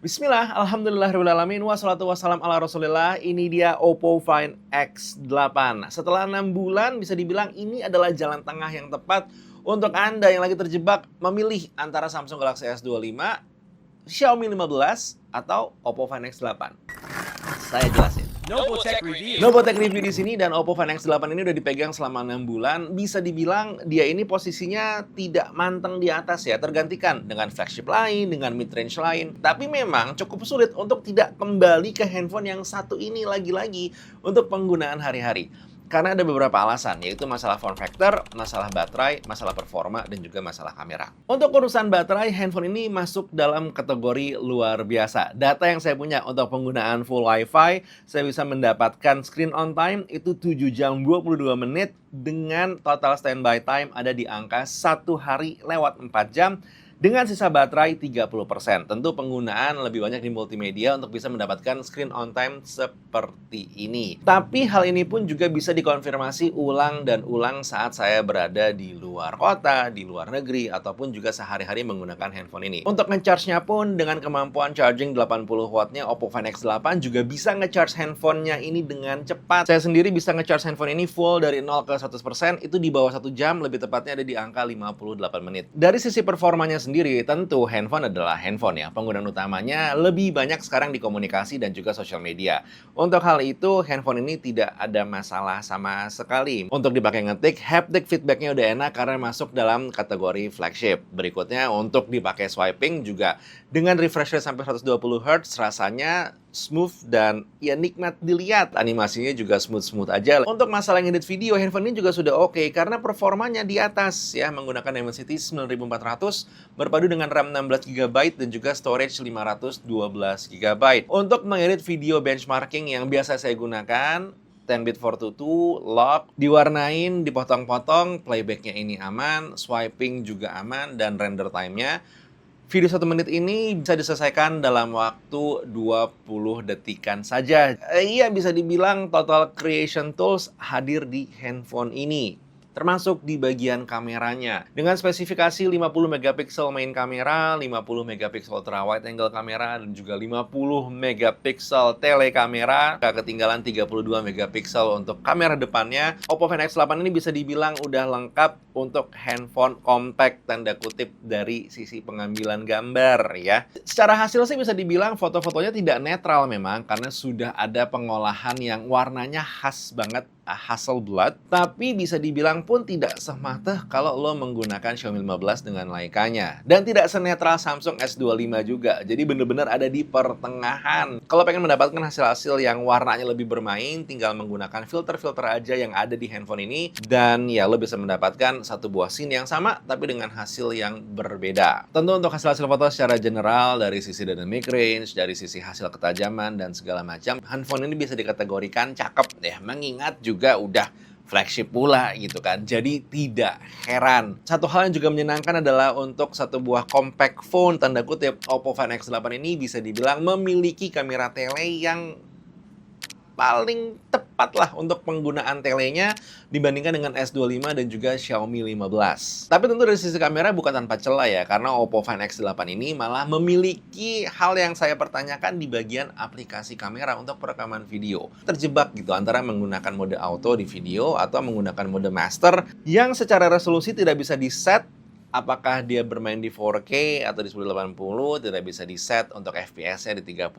Bismillah, alhamdulillahirrahmanirrahim, wassalatu wassalam ala rasulillah. Ini dia Oppo Find X8. Setelah 6 bulan, bisa dibilang ini adalah jalan tengah yang tepat untuk Anda yang lagi terjebak memilih antara Samsung Galaxy S25, Xiaomi 15, atau Oppo Find X8. Saya jelasin. Novotech Review. Novotech Review di sini, dan Oppo Find X8 ini udah dipegang selama 6 bulan. Bisa dibilang dia ini posisinya tidak manteng di atas ya, tergantikan dengan flagship lain, dengan mid-range lain. Tapi memang cukup sulit untuk tidak kembali ke handphone yang satu ini lagi-lagi untuk penggunaan hari-hari. Karena ada beberapa alasan, yaitu masalah form factor, masalah baterai, masalah performa, dan juga masalah kamera. Untuk urusan baterai, handphone ini masuk dalam kategori luar biasa. Data yang saya punya untuk penggunaan full Wi-Fi, saya bisa mendapatkan screen on time itu 7 jam 22 menit dengan total standby time ada di angka 1 hari lewat 4 jam. Dengan sisa baterai 30%. Tentu penggunaan lebih banyak di multimedia untuk bisa mendapatkan screen on time seperti ini. Tapi hal ini pun juga bisa dikonfirmasi ulang dan ulang saat saya berada di luar kota, di luar negeri, ataupun juga sehari-hari menggunakan handphone ini. Untuk nge-charge-nya pun dengan kemampuan charging 80 watt-nya Oppo Find X8 juga bisa nge-charge handphonenya ini dengan cepat. Saya sendiri bisa nge-charge handphone ini full dari 0 ke 100% itu di bawah 1 jam, lebih tepatnya ada di angka 58 menit. Dari sisi performanya sendiri, tentu handphone adalah handphone ya. Penggunaan utamanya lebih banyak sekarang di komunikasi dan juga sosial media. Untuk hal itu, handphone ini tidak ada masalah sama sekali. Untuk dipakai ngetik, haptic feedbacknya udah enak karena masuk dalam kategori flagship. Berikutnya, untuk dipakai swiping juga dengan refresh rate sampai 120 Hz, rasanya smooth dan ya nikmat dilihat. Animasinya juga smooth-smooth aja. Untuk masalah ngedit video, handphone ini juga sudah oke karena performanya di atas ya, menggunakan Dimensity 9400 berpadu dengan RAM 16 GB dan juga storage 512 GB. Untuk mengedit video benchmarking yang biasa saya gunakan, 10-bit 422, lock, diwarnain, dipotong-potong, playbacknya ini aman, swiping juga aman, dan render time-nya video 1 menit ini bisa diselesaikan dalam waktu 20 detikan saja. Iya, bisa dibilang total creation tools hadir di handphone ini, termasuk di bagian kameranya. Dengan spesifikasi 50 megapiksel main kamera, 50 megapiksel ultra wide angle kamera, dan juga 50 megapiksel telekamera. Gak ketinggalan 32 megapiksel untuk kamera depannya. Oppo Find X8 ini bisa dibilang udah lengkap untuk handphone compact tanda kutip dari sisi pengambilan gambar ya. Secara hasil sih bisa dibilang foto-fotonya tidak netral memang, karena sudah ada pengolahan yang warnanya khas banget, Hasselblad, tapi bisa dibilang pun tidak semata kalau lo menggunakan Xiaomi 15 dengan Leica-nya. Dan tidak senetral Samsung S25 juga, jadi bener-bener ada di pertengahan. Kalau pengen mendapatkan hasil-hasil yang warnanya lebih bermain, tinggal menggunakan filter-filter aja yang ada di handphone ini, dan ya lo bisa mendapatkan satu buah scene yang sama, tapi dengan hasil yang berbeda. Tentu untuk hasil-hasil foto secara general, dari sisi dynamic range, dari sisi hasil ketajaman, dan segala macam, handphone ini bisa dikategorikan cakep ya, mengingat juga udah flagship pula gitu kan. Jadi tidak heran. Satu hal yang juga menyenangkan adalah untuk satu buah compact phone tanda kutip Oppo Find X8 ini bisa dibilang memiliki kamera tele yang paling tepat lah untuk penggunaan telenya dibandingkan dengan S25 dan juga Xiaomi 15. Tapi tentu dari sisi kamera bukan tanpa celah ya, karena Oppo Find X8 ini malah memiliki hal yang saya pertanyakan di bagian aplikasi kamera untuk perekaman video. Terjebak gitu antara menggunakan mode auto di video atau menggunakan mode master yang secara resolusi tidak bisa di-set. Apakah dia bermain di 4K atau di 1080, tidak bisa di-set untuk FPS-nya di 30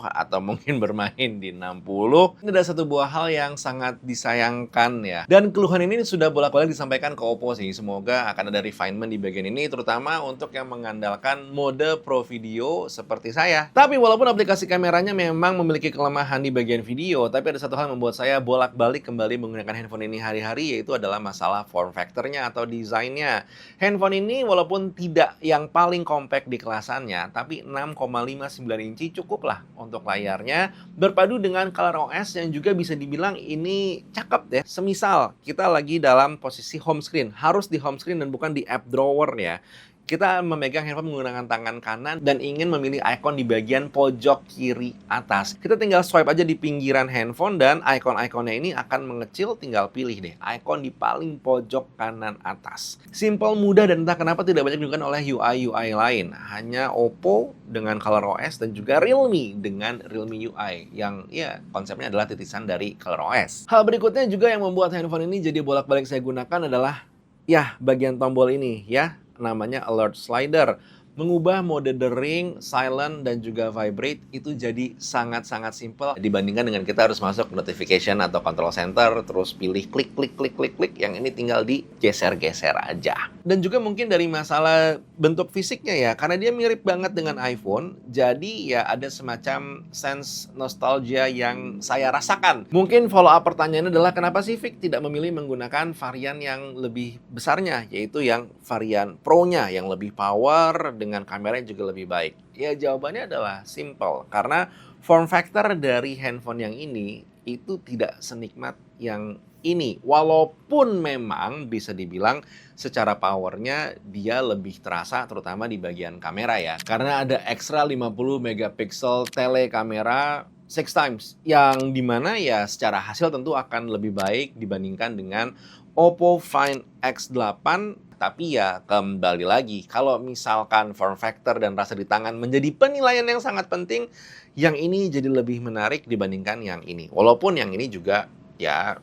atau mungkin bermain di 60. Ini ada satu buah hal yang sangat disayangkan ya. Dan keluhan ini sudah bolak-balik disampaikan ke Oppo sih. Semoga akan ada refinement di bagian ini, terutama untuk yang mengandalkan mode Pro Video seperti saya. Tapi walaupun aplikasi kameranya memang memiliki kelemahan di bagian video, tapi ada satu hal yang membuat saya bolak-balik kembali menggunakan handphone ini hari-hari, yaitu adalah masalah form factor-nya atau desainnya. Handphone ini walaupun tidak yang paling compact di kelasannya, tapi 6,59 inci cukup lah untuk layarnya, berpadu dengan ColorOS yang juga bisa dibilang ini cakep deh. Semisal kita lagi dalam posisi home screen, harus di home screen dan bukan di app drawer ya. Kita memegang handphone menggunakan tangan kanan dan ingin memilih ikon di bagian pojok kiri atas. Kita tinggal swipe aja di pinggiran handphone dan ikon-ikonnya ini akan mengecil, tinggal pilih deh ikon di paling pojok kanan atas. Simple, mudah, dan entah kenapa tidak banyak digunakan oleh UI lain. Hanya Oppo dengan ColorOS dan juga Realme dengan Realme UI yang ya konsepnya adalah titisan dari ColorOS. Hal berikutnya juga yang membuat handphone ini jadi bolak-balik saya gunakan adalah ya bagian tombol ini ya. Namanya alert slider. Mengubah mode dering, silent, dan juga vibrate itu jadi sangat-sangat simple dibandingkan dengan kita harus masuk notification atau control center, terus pilih klik, klik, klik, klik, klik. Yang ini tinggal digeser-geser aja. Dan juga mungkin dari masalah bentuk fisiknya ya, karena dia mirip banget dengan iPhone, jadi ya ada semacam sense nostalgia yang saya rasakan. Mungkin follow up pertanyaannya adalah kenapa sih Vic tidak memilih menggunakan varian yang lebih besarnya, yaitu yang varian Pro-nya yang lebih power dengan kameranya juga lebih baik? Ya jawabannya adalah simple, karena form factor dari handphone yang ini itu tidak senikmat yang ini. Walaupun memang bisa dibilang secara powernya dia lebih terasa terutama di bagian kamera ya. Karena ada ekstra 50 megapiksel telekamera 6 times yang dimana ya secara hasil tentu akan lebih baik dibandingkan dengan Oppo Find X8. Tapi ya kembali lagi, kalau misalkan form factor dan rasa di tangan menjadi penilaian yang sangat penting, yang ini jadi lebih menarik dibandingkan yang ini. Walaupun yang ini juga ya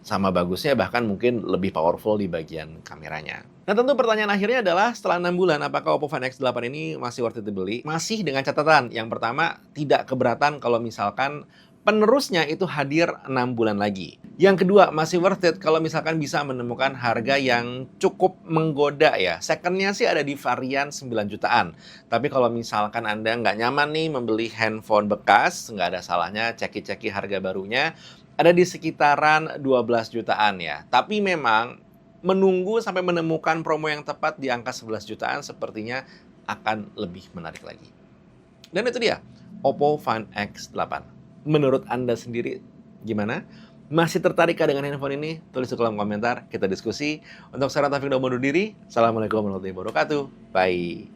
sama bagusnya, bahkan mungkin lebih powerful di bagian kameranya. Nah tentu pertanyaan akhirnya adalah setelah 6 bulan apakah Oppo Find X8 ini masih worth it dibeli? Masih, dengan catatan. Yang pertama, tidak keberatan kalau misalkan penerusnya itu hadir 6 bulan lagi. Yang kedua, masih worth it kalau misalkan bisa menemukan harga yang cukup menggoda ya. Secondnya sih ada di varian 9 jutaan. Tapi kalau misalkan Anda nggak nyaman nih membeli handphone bekas, nggak ada salahnya ceki-ceki harga barunya. Ada di sekitaran 12 jutaan ya. Tapi memang menunggu sampai menemukan promo yang tepat di angka 11 jutaan sepertinya akan lebih menarik lagi. Dan itu dia, Oppo Find X8. Menurut Anda sendiri gimana? Masih tertarik dengan handphone ini? Tulis di kolom komentar, kita diskusi. Untuk sekarang Taufik udah undur diri. Assalamualaikum warahmatullahi wabarakatuh. Bye.